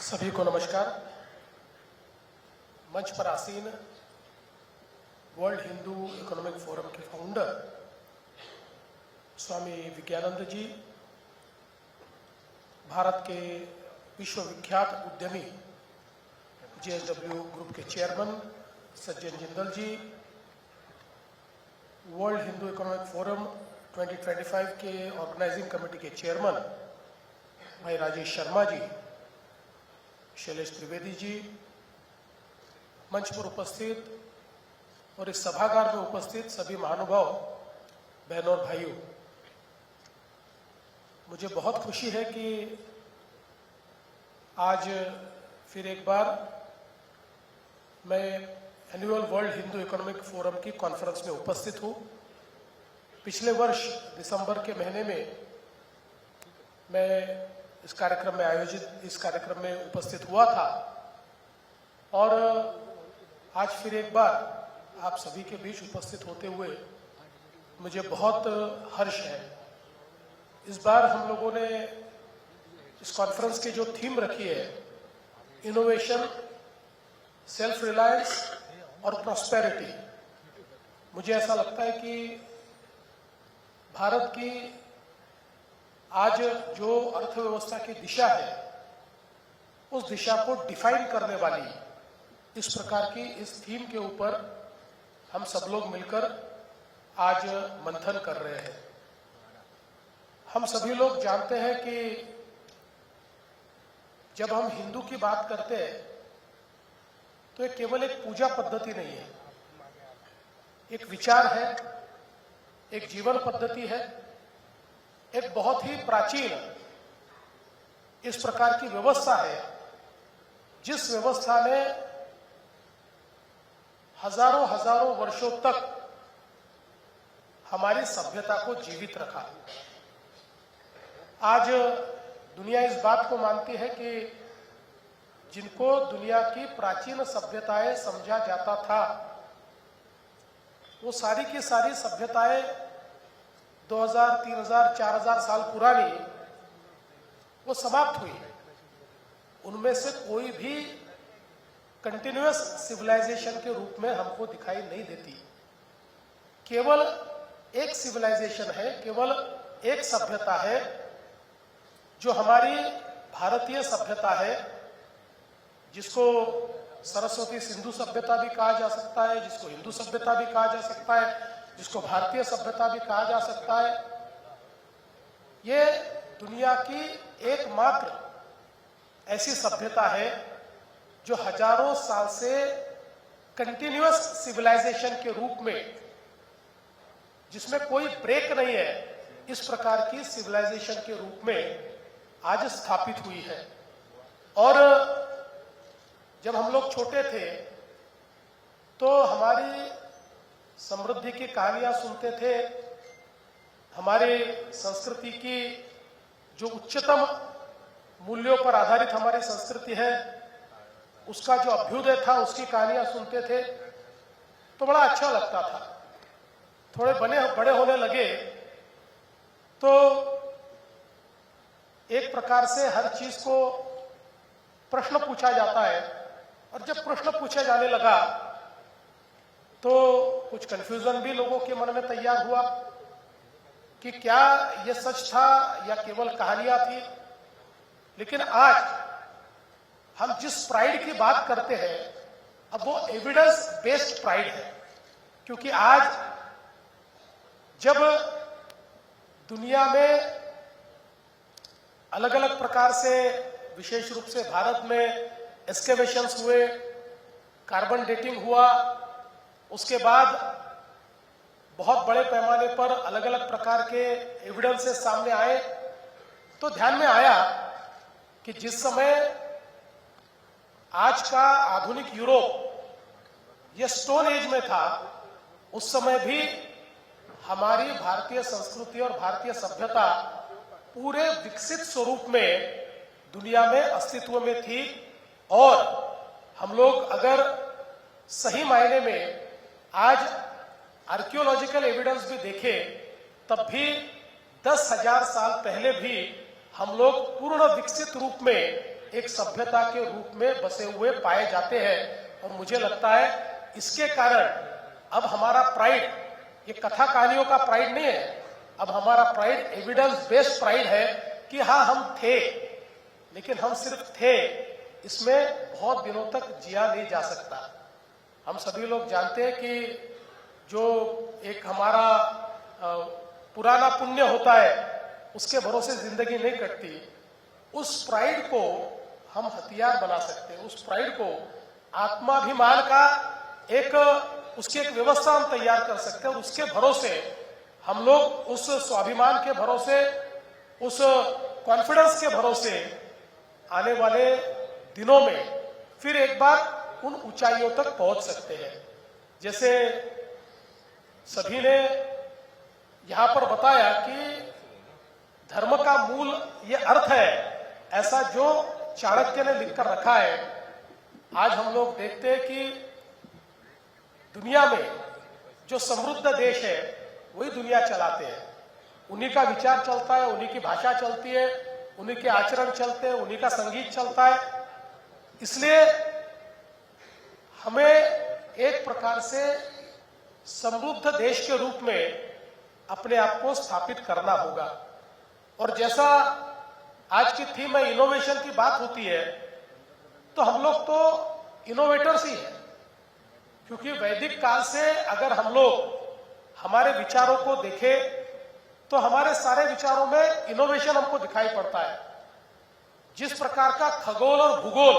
सभी को नमस्कार। मंच पर आसीन वर्ल्ड हिंदू इकोनॉमिक फोरम के फाउंडर स्वामी विज्ञानंद जी, भारत के विश्वविख्यात उद्यमी JSW ग्रुप के चेयरमैन सज्जन जिंदल जी, वर्ल्ड हिंदू इकोनॉमिक फोरम 2025 के ऑर्गेनाइजिंग कमेटी के चेयरमैन भाई राजेश शर्मा जी, शैलेश त्रिवेदी जी, मंच पर उपस्थित और इस सभागार में उपस्थित सभी महानुभाव, बहनों और भाइयों, मुझे बहुत खुशी है कि आज फिर एक बार मैं annual world Hindu economic forum की कॉन्फ्रेंस में उपस्थित हूँ। पिछले वर्ष दिसंबर के महीने में मैं इस कार्यक्रम में उपस्थित हुआ था और आज फिर एक बार आप सभी के बीच उपस्थित होते हुए मुझे बहुत हर्ष है। इस बार हम लोगों ने इस कॉन्फ्रेंस की जो थीम रखी है, इनोवेशन, सेल्फ रिलायंस और प्रॉस्पेरिटी, मुझे ऐसा लगता है कि भारत की आज जो अर्थव्यवस्था की दिशा है, उस दिशा को डिफाइन करने वाली इस प्रकार की इस थीम के ऊपर हम सब लोग मिलकर आज मंथन कर रहे हैं। हम सभी लोग जानते हैं कि जब हम हिंदू की बात करते हैं तो ये केवल एक पूजा पद्धति नहीं है, एक विचार है, एक जीवन पद्धति है, एक बहुत ही प्राचीन इस प्रकार की व्यवस्था है जिस व्यवस्था ने हजारों वर्षों तक हमारी सभ्यता को जीवित रखा। आज दुनिया इस बात को मानती है कि जिनको दुनिया की प्राचीन सभ्यताएं समझा जाता था, वो सारी की सारी सभ्यताएं 2000, 3000, 4000 साल पुरानी वो समाप्त हुई। उनमें से कोई भी कंटिन्यूअस सिविलाइजेशन के रूप में हमको दिखाई नहीं देती। केवल एक सिविलाइजेशन है, केवल एक सभ्यता है जो हमारी भारतीय सभ्यता है, जिसको सरस्वती सिंधु सभ्यता भी कहा जा सकता है, जिसको हिंदू सभ्यता भी कहा जा सकता है, जिसको भारतीय सभ्यता भी कहा जा सकता है। ये दुनिया की एकमात्र ऐसी सभ्यता है जो हजारों साल से कंटिन्यूअस सिविलाइजेशन के रूप में, जिसमें कोई ब्रेक नहीं है, इस प्रकार की सिविलाइजेशन के रूप में आज स्थापित हुई है। और जब हम लोग छोटे थे तो हमारी समृद्धि की कहानियां सुनते थे, हमारे संस्कृति की जो उच्चतम मूल्यों पर आधारित हमारी संस्कृति है, उसका जो अभ्युदय था, उसकी कहानियां सुनते थे तो बड़ा अच्छा लगता था। थोड़े बड़े होने लगे तो एक प्रकार से हर चीज को प्रश्न पूछा जाता है, और जब प्रश्न पूछा जाने लगा तो कुछ कंफ्यूजन भी लोगों के मन में तैयार हुआ कि क्या यह सच था या केवल कहानियां थी। लेकिन आज हम जिस प्राइड की बात करते हैं, अब वो एविडेंस बेस्ड प्राइड है। क्योंकि आज जब दुनिया में अलग अलग प्रकार से, विशेष रूप से भारत में एक्सकेवेशंस हुए, कार्बन डेटिंग हुआ, उसके बाद बहुत बड़े पैमाने पर अलग अलग प्रकार के एविडेंसेस सामने आए, तो ध्यान में आया कि जिस समय आज का आधुनिक यूरोप ये स्टोन एज में था, उस समय भी हमारी भारतीय संस्कृति और भारतीय सभ्यता पूरे विकसित स्वरूप में दुनिया में अस्तित्व में थी। और हम लोग अगर सही मायने में आज आर्कियोलॉजिकल एविडेंस भी देखें, तब भी 10,000 साल पहले भी हम लोग पूर्ण विकसित रूप में एक सभ्यता के रूप में बसे हुए पाए जाते हैं। और मुझे लगता है इसके कारण अब हमारा प्राइड ये कथा कहानियों का प्राइड नहीं है, अब हमारा प्राइड एविडेंस बेस्ड प्राइड है कि हाँ हम थे, लेकिन हम सिर्फ थे, इसमें बहुत दिनों तक जिया नहीं जा सकता। हम सभी लोग जानते हैं कि जो एक हमारा पुराना पुण्य होता है उसके भरोसे जिंदगी नहीं कटती। उस प्राइड को हम हथियार बना सकते हैं, उस प्राइड को आत्माभिमान का एक उसकी एक व्यवस्था हम तैयार कर सकते हैं और उसके भरोसे हम लोग उस स्वाभिमान के भरोसे, उस कॉन्फिडेंस के भरोसे आने वाले दिनों में फिर एक बार उन ऊंचाइयों तक पहुंच सकते हैं। जैसे सभी ने यहां पर बताया कि धर्म का मूल ये अर्थ है, ऐसा जो चाणक्य ने लिखकर रखा है। आज हम लोग देखते हैं कि दुनिया में जो समृद्ध देश है वही दुनिया चलाते हैं, उन्हीं का विचार चलता है, उन्हीं की भाषा चलती है, उन्हीं के आचरण चलते हैं, उन्हीं का संगीत चलता है। इसलिए हमें एक प्रकार से समृद्ध देश के रूप में अपने आप को स्थापित करना होगा। और जैसा आज की थीम में इनोवेशन की बात होती है, तो हम लोग तो इनोवेटर्स ही हैं, क्योंकि वैदिक काल से अगर हम लोग हमारे विचारों को देखें तो हमारे सारे विचारों में इनोवेशन हमको दिखाई पड़ता है। जिस प्रकार का खगोल और भूगोल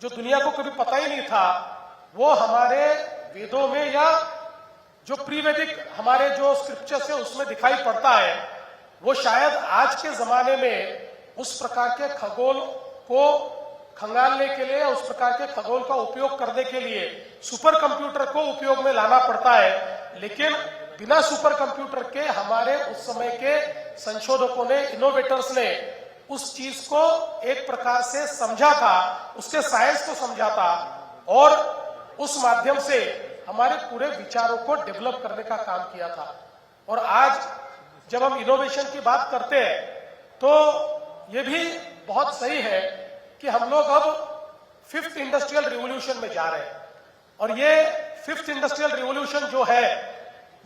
जो दुनिया को कभी पता ही नहीं था, वो हमारे वेदों में या जो प्री वैदिक हमारे जो स्क्रिप्चर्स है उसमें दिखाई पड़ता है। वो शायद आज के जमाने में उस प्रकार के खगोल को खंगालने के लिए, उस प्रकार के खगोल का उपयोग करने के लिए सुपर कंप्यूटर को उपयोग में लाना पड़ता है। लेकिन बिना सुपर कंप्यूटर के हमारे उस समय के संशोधकों ने, इनोवेटर्स ने उस चीज को एक प्रकार से समझा था, उसके साइंस को समझा था और उस माध्यम से हमारे पूरे विचारों को डेवलप करने का काम किया था। और आज जब हम इनोवेशन की बात करते हैं तो ये भी बहुत सही है कि हम लोग अब 5th इंडस्ट्रियल रिवॉल्यूशन में जा रहे हैं। और ये 5th इंडस्ट्रियल रिवॉल्यूशन जो है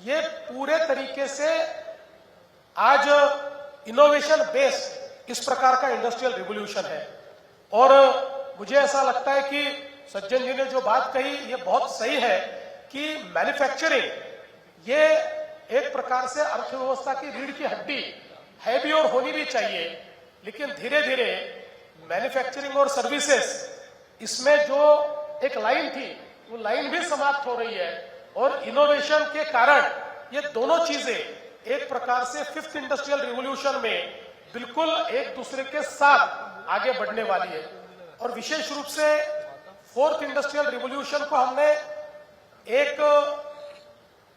ये पूरे तरीके से आज इनोवेशन बेस्ड इस प्रकार का इंडस्ट्रियल रिवॉल्यूशन है। और मुझे ऐसा लगता है कि सज्जन जी ने जो बात कही ये बहुत सही है कि मैन्युफैक्चरिंग ये एक प्रकार से अर्थव्यवस्था की रीढ़ की हड्डी है भी और होनी भी चाहिए। लेकिन धीरे धीरे मैन्युफैक्चरिंग और सर्विसेज इसमें जो एक लाइन थी वो लाइन भी समाप्त हो रही है। और इनोवेशन के कारण ये दोनों चीजें एक प्रकार से 5th इंडस्ट्रियल रिवॉल्यूशन में बिल्कुल एक दूसरे के साथ आगे बढ़ने वाली है। और विशेष रूप से 4th इंडस्ट्रियल रिवॉल्यूशन को हमने एक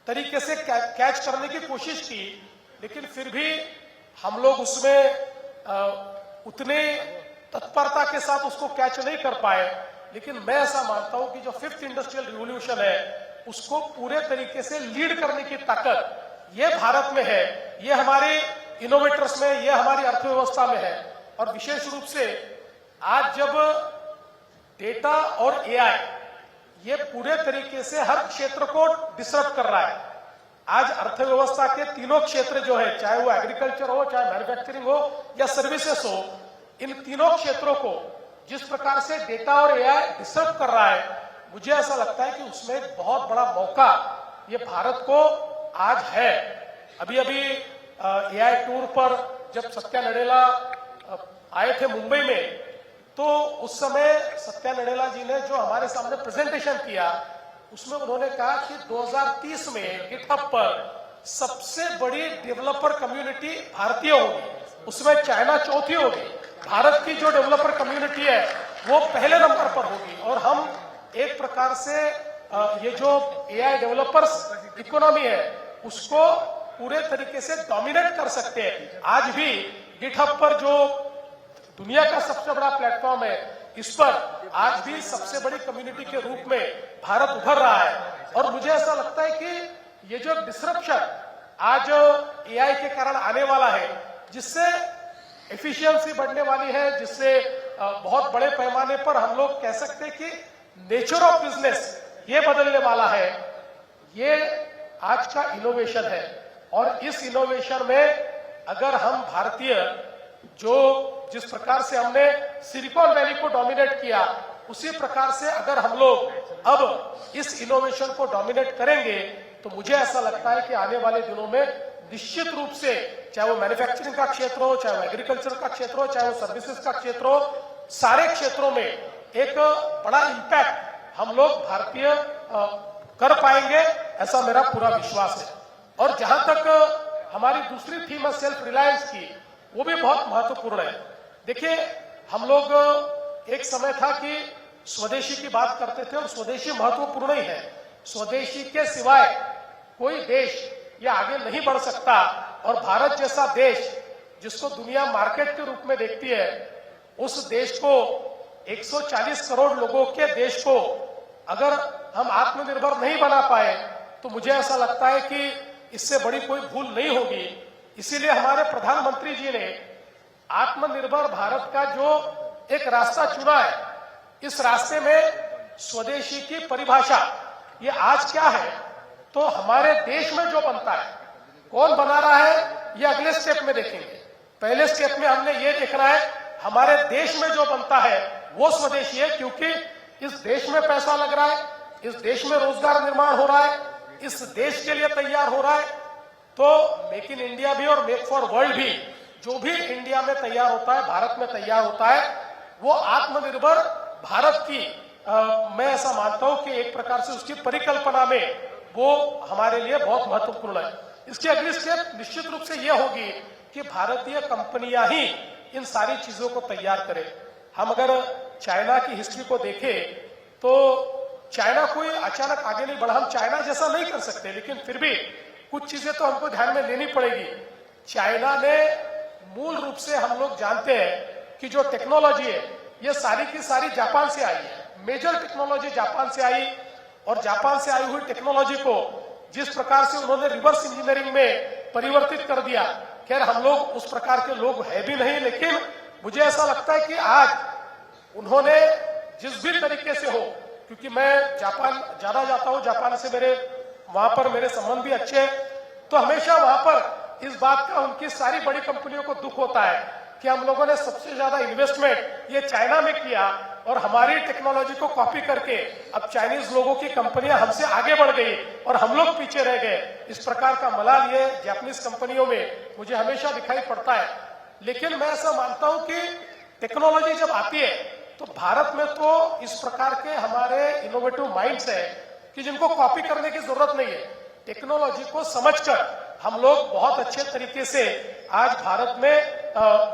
तरीके से कैच करने की कोशिश की, लेकिन फिर भी हम लोग उसमें उतने तत्परता के साथ उसको कैच नहीं कर पाए। लेकिन मैं ऐसा मानता हूं कि जो 5th इंडस्ट्रियल रिवॉल्यूशन है उसको पूरे तरीके से लीड करने की ताकत ये भारत में है, ये हमारे इनोवेटर्स में, ये हमारी अर्थव्यवस्था में है। और विशेष रूप से आज जब डेटा और एआई ये पूरे तरीके से हर क्षेत्र को डिसरप्ट कर रहा है। आज अर्थव्यवस्था के तीनों क्षेत्र जो है, चाहे वो एग्रीकल्चर हो, चाहे मैन्युफैक्चरिंग हो या सर्विसेज हो, इन तीनों क्षेत्रों को जिस प्रकार से डेटा और एआई डिसरप्ट कर रहा है, मुझे ऐसा लगता है कि उसमें एक बहुत बड़ा मौका ये भारत को आज है। अभी अभी एआई टूर पर जब सत्या नडेला आए थे मुंबई में, तो उस समय सत्या नडेला जी ने जो हमारे सामने प्रेजेंटेशन किया उसमें उन्होंने कहा कि 2030 में गिटहब पर सबसे बड़ी डेवलपर कम्युनिटी भारतीय होगी, उसमें चाइना चौथी होगी, भारत की जो डेवलपर कम्युनिटी है वो पहले नंबर पर होगी। और हम एक प्रकार से ये जो एआई डेवलपर्स इकोनॉमी है उसको पूरे तरीके से डोमिनेट कर सकते हैं। आज भी गिटहब पर जो दुनिया का सबसे बड़ा प्लेटफॉर्म है, इस पर आज भी सबसे बड़ी कम्युनिटी के रूप में भारत उभर रहा है। और मुझे ऐसा लगता है कि ये जो डिसरप्शन आज एआई के कारण आने वाला है, जिससे एफिशिएंसी बढ़ने वाली है, जिससे बहुत बड़े पैमाने पर हम लोग कह सकते हैं कि नेचर ऑफ बिजनेस ये बदलने वाला है। ये आज का इनोवेशन है और इस इनोवेशन में अगर हम भारतीय जिस प्रकार से हमने सिलिकॉन वैली को डोमिनेट किया, उसी प्रकार से अगर हम लोग अब इस इनोवेशन को डोमिनेट करेंगे तो मुझे ऐसा लगता है कि आने वाले दिनों में निश्चित रूप से, चाहे वो मैन्युफैक्चरिंग का क्षेत्र हो, चाहे वो एग्रीकल्चर का क्षेत्र हो, चाहे वो सर्विसेज का क्षेत्र हो, सारे क्षेत्रों में एक बड़ा इंपैक्ट हम लोग भारतीय कर पाएंगे, ऐसा मेरा पूरा विश्वास है। और जहां तक हमारी दूसरी थीम है सेल्फ रिलायंस की, वो भी बहुत महत्वपूर्ण है। देखिए, हम लोग एक समय था कि स्वदेशी की बात करते थे और स्वदेशी महत्वपूर्ण ही है। स्वदेशी के सिवाय कोई देश ये आगे नहीं बढ़ सकता और भारत जैसा देश जिसको दुनिया मार्केट के रूप में देखती है, उस देश को 140 करोड़ लोगों के देश को अगर हम आत्मनिर्भर नहीं बना पाए तो मुझे ऐसा लगता है कि इससे बड़ी कोई भूल नहीं होगी। इसीलिए हमारे प्रधानमंत्री जी ने आत्मनिर्भर भारत का जो एक रास्ता चुना है, इस रास्ते में स्वदेशी की परिभाषा ये आज क्या है, तो हमारे देश में जो बनता है, कौन बना रहा है, ये अगले स्टेप में देखेंगे। पहले स्टेप में हमने ये देखना है हमारे देश में जो बनता है वो स्वदेशी है, क्योंकि इस देश में पैसा लग रहा है, इस देश में रोजगार निर्माण हो रहा है, इस देश के लिए तैयार हो रहा है। तो मेक इन इंडिया भी और मेक फॉर वर्ल्ड भी, जो भी इंडिया में तैयार होता है, भारत में तैयार होता है, वो आत्मनिर्भर भारत की मैं ऐसा मानता हूं कि एक प्रकार से उसकी परिकल्पना में वो हमारे लिए बहुत महत्वपूर्ण है। इसकी अगली स्टेप निश्चित रूप से यह होगी कि भारतीय कंपनियां ही इन सारी चीजों को तैयार करें। हम अगर चाइना की हिस्ट्री को देखें तो चाइना कोई अचानक आगे नहीं बढ़ा। हम चाइना जैसा नहीं कर सकते, लेकिन फिर भी कुछ चीजें तो हमको ध्यान में लेनी पड़ेगी। चाइना ने मूल रूप से, हम लोग जानते हैं कि जो टेक्नोलॉजी है ये सारी की सारी जापान से आई है। मेजर टेक्नोलॉजी जापान से आई और जापान से आई हुई टेक्नोलॉजी को जिस प्रकार से उन्होंने रिवर्स इंजीनियरिंग में परिवर्तित कर दिया, खैर हम लोग उस प्रकार के लोग है भी नहीं, लेकिन मुझे ऐसा लगता है कि आज उन्होंने जिस भी तरीके से हो, क्योंकि मैं जापान ज्यादा जाता हूं, जापान से वहां पर मेरे संबंध भी अच्छे हैं, तो हमेशा वहां पर इस बात का उनकी सारी बड़ी कंपनियों को दुख होता है कि हम लोगों ने सबसे ज्यादा इन्वेस्टमेंट ये चाइना में किया और हमारी टेक्नोलॉजी को कॉपी करके अब चाइनीज लोगों की कंपनियां हमसे आगे बढ़ गई और हम लोग पीछे रह गए। इस प्रकार का मलाल ये जापानीज कंपनियों में मुझे हमेशा दिखाई पड़ता है। लेकिन मैं ऐसा मानता हूं कि टेक्नोलॉजी जब आती है तो भारत में तो इस प्रकार के हमारे इनोवेटिव माइंड्स है कि जिनको कॉपी करने की जरूरत नहीं है। टेक्नोलॉजी को समझकर हम लोग बहुत अच्छे तरीके से आज भारत में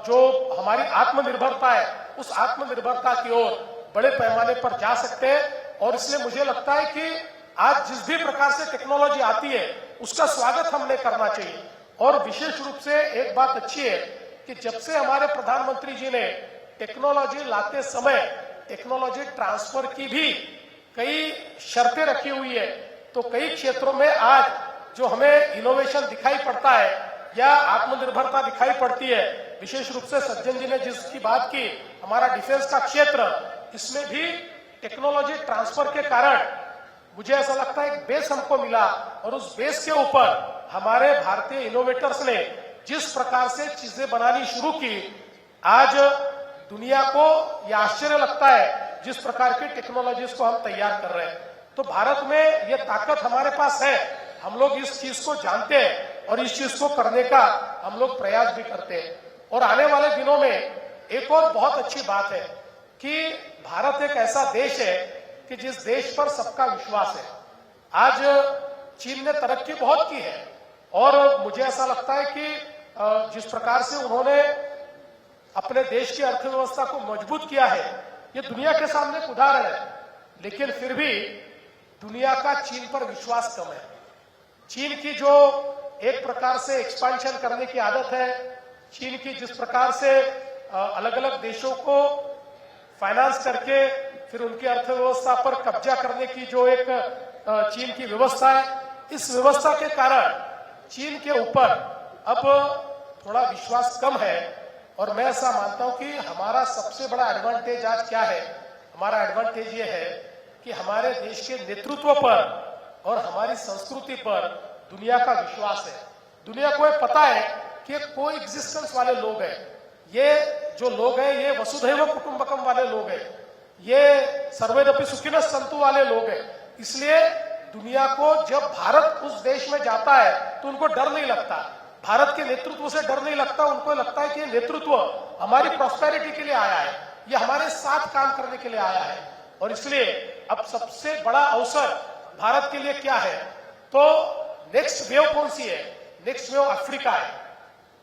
जो हमारी आत्मनिर्भरता है, उस आत्मनिर्भरता की ओर बड़े पैमाने पर जा सकते हैं। और इसलिए मुझे लगता है कि आज जिस भी प्रकार से टेक्नोलॉजी आती है उसका स्वागत हमने करना चाहिए। और विशेष रूप से एक बात अच्छी है कि जब से हमारे प्रधानमंत्री जी ने टेक्नोलॉजी लाते समय टेक्नोलॉजी ट्रांसफर की भी कई शर्तें रखी हुई है, तो कई क्षेत्रों में आज जो हमें इनोवेशन दिखाई पड़ता है या आत्मनिर्भरता दिखाई पड़ती है, विशेष रूप से सज्जन जी ने जिसकी बात की, हमारा डिफेंस का क्षेत्र, इसमें भी टेक्नोलॉजी ट्रांसफर के कारण मुझे ऐसा लगता है एक बेस हमको मिला और उस बेस के ऊपर हमारे भारतीय इनोवेटर्स ने जिस प्रकार से चीजें बनानी शुरू की, आज दुनिया को यह आश्चर्य लगता है जिस प्रकार की टेक्नोलॉजीज को हम तैयार कर रहे हैं। तो भारत में यह ताकत हमारे पास है, हम लोग इस चीज को जानते हैं और इस चीज को करने का हम लोग प्रयास भी करते हैं। और आने वाले दिनों में एक और बहुत अच्छी बात है कि भारत एक ऐसा देश है कि जिस देश पर सबका विश्वास है। आज चीन ने तरक्की बहुत की है और मुझे ऐसा लगता है कि जिस प्रकार से उन्होंने अपने देश की अर्थव्यवस्था को मजबूत किया है, ये दुनिया के सामने एक उदाहरण है। लेकिन फिर भी दुनिया का चीन पर विश्वास कम है। चीन की जो एक प्रकार से एक्सपेंशन करने की आदत है, चीन की जिस प्रकार से अलग अलग देशों को फाइनेंस करके फिर उनकी अर्थव्यवस्था पर कब्जा करने की जो एक चीन की व्यवस्था है, इस व्यवस्था के कारण चीन के ऊपर अब थोड़ा विश्वास कम है। और मैं ऐसा मानता हूं कि हमारा सबसे बड़ा एडवांटेज आज क्या है। हमारा एडवांटेज ये है कि हमारे देश के नेतृत्व पर और हमारी संस्कृति पर दुनिया का विश्वास है। दुनिया को पता है कि कोई एग्जिस्टेंस वाले लोग हैं, ये जो लोग हैं ये वसुधैव कुटुंबकम वाले लोग हैं, ये सर्वैरपि सुखिनः सन्तु वाले लोग हैं। इसलिए दुनिया को जब भारत उस देश में जाता है तो उनको डर नहीं लगता, भारत के नेतृत्व से डर नहीं लगता। उनको लगता है कि ये नेतृत्व हमारी प्रॉस्पेरिटी के लिए आया है, ये हमारे साथ काम करने के लिए आया है। और इसलिए अब सबसे बड़ा अवसर भारत के लिए क्या है, तो नेक्स्ट वेव कौन सी है? नेक्स्ट वेव अफ्रीका है।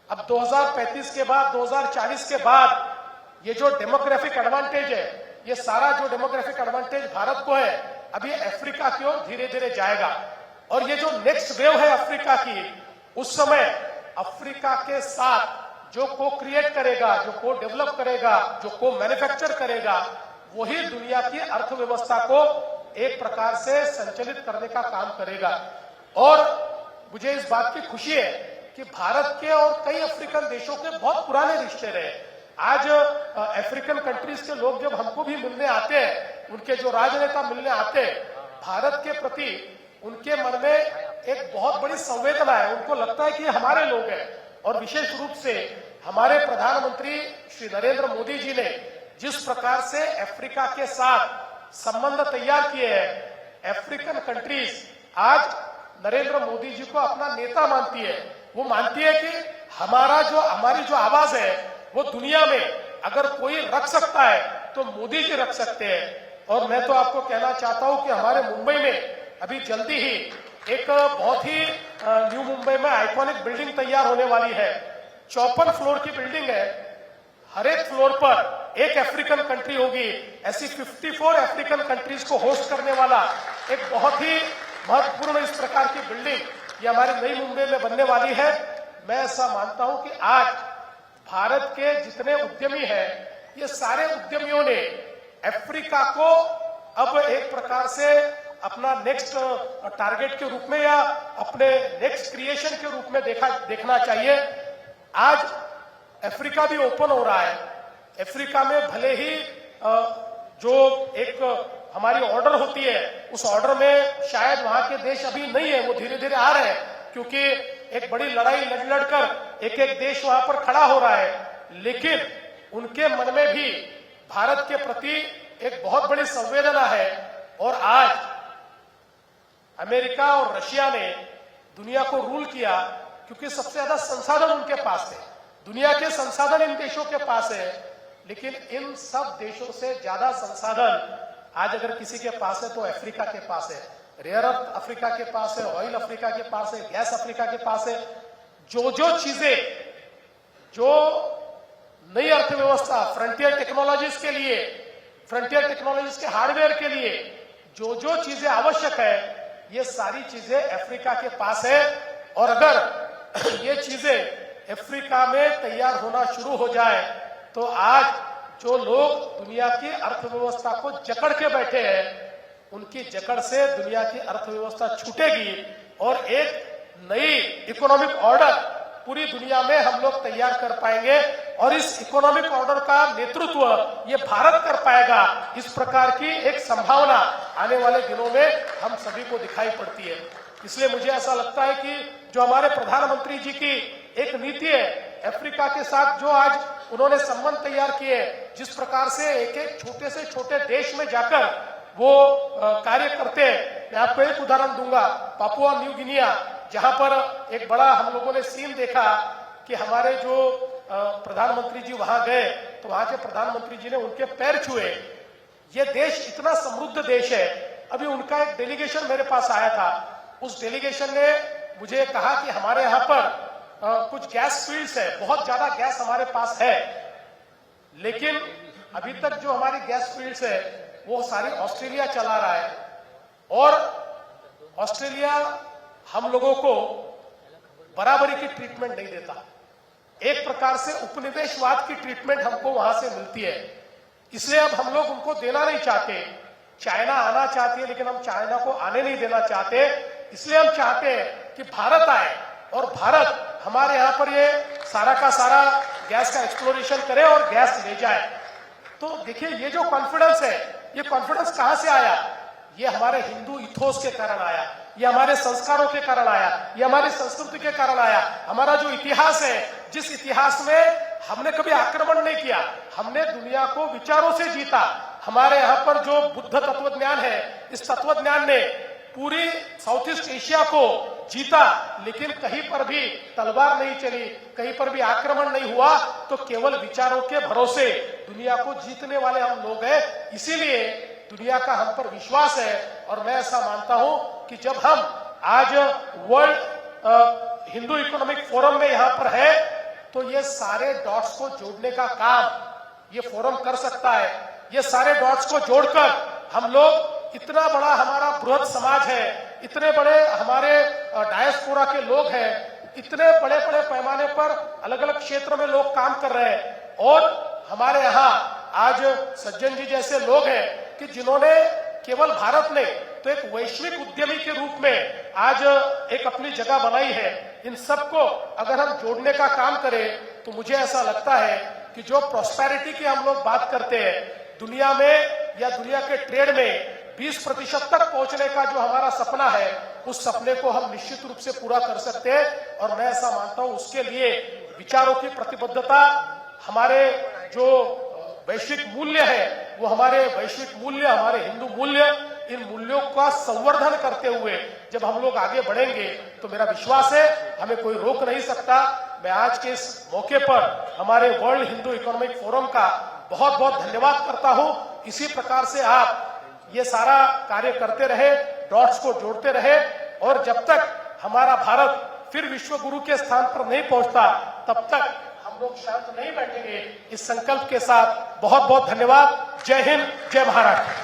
अब 2035 के बाद, 2040 के बाद ये जो डेमोग्राफिक एडवांटेज है, ये सारा जो डेमोग्राफिक एडवांटेज भारत को है, अब ये अफ्रीका की ओर धीरे धीरे जाएगा। और ये जो नेक्स्ट वेव है अफ्रीका की, उस समय अफ्रीका के साथ जो को क्रिएट करेगा, जो को डेवलप करेगा, जो को मैन्युफैक्चर करेगा, वही दुनिया की अर्थव्यवस्था को एक प्रकार से संचालित करने का काम करेगा। और मुझे इस बात की खुशी है कि भारत के और कई अफ्रीकन देशों के बहुत पुराने रिश्ते रहे। आज अफ्रीकन कंट्रीज के लोग जब हमको भी मिलने आते हैं, उनके जो राजनेता मिलने आते हैं, भारत के प्रति उनके मन में एक बहुत बड़ी संवेदना है। उनको लगता है कि हमारे लोग हैं। और विशेष रूप से हमारे प्रधानमंत्री श्री नरेंद्र मोदी जी ने जिस प्रकार से अफ्रीका के साथ संबंध तैयार किए हैं, अफ्रीकन कंट्रीज आज नरेंद्र मोदी जी को अपना नेता मानती है। वो मानती है कि हमारी जो आवाज है वो दुनिया में अगर कोई रख सकता है तो मोदी जी रख सकते हैं। और मैं तो आपको कहना चाहता हूं कि हमारे मुंबई में अभी जल्दी ही एक बहुत ही न्यू मुंबई में आइकॉनिक बिल्डिंग तैयार होने वाली है। 54 फ्लोर की बिल्डिंग है। हर एक फ्लोर पर एक अफ्रीकन कंट्री होगी। ऐसी 54 अफ्रीकन कंट्रीज को होस्ट करने वाला एक बहुत ही महत्वपूर्ण इस प्रकार की बिल्डिंग ये हमारी नई मुंबई में बनने वाली है। मैं ऐसा मानता हूं कि आज भारत के जितने उद्यमी हैं, ये सारे उद्यमियों ने अफ्रीका को अब एक प्रकार से अपना नेक्स्ट टारगेट के रूप में या अपने नेक्स्ट क्रिएशन के रूप में देखना चाहिए। आज अफ्रीका भी ओपन हो रहा है। अफ्रीका में भले ही जो एक हमारी ऑर्डर होती है, उस ऑर्डर में शायद वहां के देश अभी नहीं है, वो धीरे धीरे आ रहे हैं, क्योंकि एक बड़ी लड़ाई लड़कर एक एक देश वहां पर खड़ा हो रहा है। लेकिन उनके मन में भी भारत के प्रति एक बहुत बड़ी संवेदना है। और आज अमेरिका और रशिया ने दुनिया को रूल किया क्योंकि सबसे ज्यादा संसाधन उनके पास है। दुनिया के संसाधन इन देशों के पास है, लेकिन इन सब देशों से ज्यादा संसाधन आज अगर किसी के पास है तो अफ्रीका के पास है। रेयर अर्थ अफ्रीका के पास है, ऑयल अफ्रीका के पास है, गैस अफ्रीका के पास है। जो चीजें, जो नई अर्थव्यवस्था, फ्रंटियर टेक्नोलॉजीज के लिए, फ्रंटियर टेक्नोलॉजीज के हार्डवेयर के लिए जो चीजें आवश्यक है, ये सारी चीजें अफ्रीका के पास है। और अगर ये चीजें अफ्रीका में तैयार होना शुरू हो जाए तो आज जो लोग दुनिया की अर्थव्यवस्था को जकड़ के बैठे हैं, उनकी जकड़ से दुनिया की अर्थव्यवस्था छूटेगी और एक नई इकोनॉमिक ऑर्डर पूरी दुनिया में हम लोग तैयार कर पाएंगे। और इस इकोनॉमिक ऑर्डर का नेतृत्व ये भारत कर पाएगा। इस प्रकार की एक संभावना आने वाले दिनों में हम सभी को दिखाई पड़ती है। इसलिए मुझे ऐसा लगता है कि जो हमारे प्रधानमंत्री जी की एक नीति है, अफ्रीका के साथ जो आज उन्होंने संबंध तैयार किए, जिस प्रकार से एक एक छोटे से छोटे देश में जाकर वो कार्य करते हैं। मैं आपको एक उदाहरण दूंगा, पापुआ न्यू गिनिया, जहां पर एक बड़ा हम लोगों ने सीन देखा कि हमारे जो प्रधानमंत्री जी वहां गए तो वहां के प्रधानमंत्री जी ने उनके पैर छुए। ये देश इतना समृद्ध देश है। अभी उनका एक डेलीगेशन मेरे पास आया था। उस डेलीगेशन ने मुझे कहा कि हमारे यहाँ पर कुछ गैस फील्ड्स है, बहुत ज्यादा गैस हमारे पास है, लेकिन अभी तक जो हमारी गैस फील्ड्स है वो सारी ऑस्ट्रेलिया चला रहा है। और ऑस्ट्रेलिया हम लोगों को बराबरी की ट्रीटमेंट नहीं देता। एक प्रकार से उपनिवेशवाद की ट्रीटमेंट हमको वहां से मिलती है। इसलिए अब हम लोग उनको देना नहीं चाहते। चाइना आना चाहती है, लेकिन हम चाइना को आने नहीं देना चाहते। इसलिए हम चाहते हैं कि भारत आए और भारत हमारे यहाँ पर ये सारा का सारा गैस का एक्सप्लोरेशन करे और गैस ले जाए। तो देखिए ये जो कॉन्फिडेंस है, ये कॉन्फिडेंस कहां से आया? ये हमारे हिंदू इथोस के कारण आया, ये हमारे संस्कारों के कारण आया, ये हमारी संस्कृति के कारण आया। हमारा जो इतिहास है, जिस इतिहास में हमने कभी आक्रमण नहीं किया, हमने दुनिया को विचारों से जीता। हमारे यहाँ पर जो बुद्ध तत्वज्ञान है, इस तत्वज्ञान ने पूरी साउथ ईस्ट एशिया को जीता, लेकिन कहीं पर भी तलवार नहीं चली, कहीं पर भी आक्रमण नहीं हुआ। तो केवल विचारों के भरोसे दुनिया को जीतने वाले हम लोग हैं। इसीलिए दुनिया का हम पर विश्वास है और मैं ऐसा मानता हूं कि जब हम आज वर्ल्ड हिंदू इकोनॉमिक फोरम में यहां पर है, तो ये सारे डॉट्स को जोड़ने का काम ये फोरम कर सकता है। ये सारे डॉट्स को जोड़कर हम लोग, इतना बड़ा हमारा बृहद समाज है, इतने बड़े हमारे डायस्पोरा के लोग हैं, इतने बड़े बड़े पैमाने पर अलग अलग क्षेत्र में लोग काम कर रहे हैं। और हमारे यहाँ आज सज्जन जी जैसे लोग हैं कि जिन्होंने केवल भारत में तो एक वैश्विक उद्यमी के रूप में आज एक अपनी जगह बनाई है। इन सबको अगर हम जोड़ने का काम करें तो मुझे ऐसा लगता है कि जो प्रॉस्पेरिटी की हम लोग बात करते हैं, दुनिया में या दुनिया के ट्रेड में 20% तक पहुंचने का जो हमारा सपना है, उस सपने को हम निश्चित रूप से पूरा कर सकते हैं। और मैं ऐसा मानता हूं उसके लिए विचारों की प्रतिबद्धता, हमारे जो वैश्विक मूल्य है, वो हमारे वैश्विक मूल्य, हमारे हिंदू मूल्य, इन मूल्यों का संवर्धन करते हुए जब हम लोग आगे बढ़ेंगे तो मेरा विश्वास है हमें कोई रोक नहीं सकता। मैं आज के इस मौके पर हमारे वर्ल्ड हिंदू इकोनॉमिक फोरम का बहुत बहुत धन्यवाद करता हूं। इसी प्रकार से आप ये सारा कार्य करते रहे, डॉट्स को जोड़ते रहे, और जब तक हमारा भारत फिर विश्व गुरु के स्थान पर नहीं पहुंचता, तब तक हम लोग शांत नहीं बैठेंगे। इस संकल्प के साथ बहुत बहुत धन्यवाद। जय हिंद, जय महाराष्ट्र।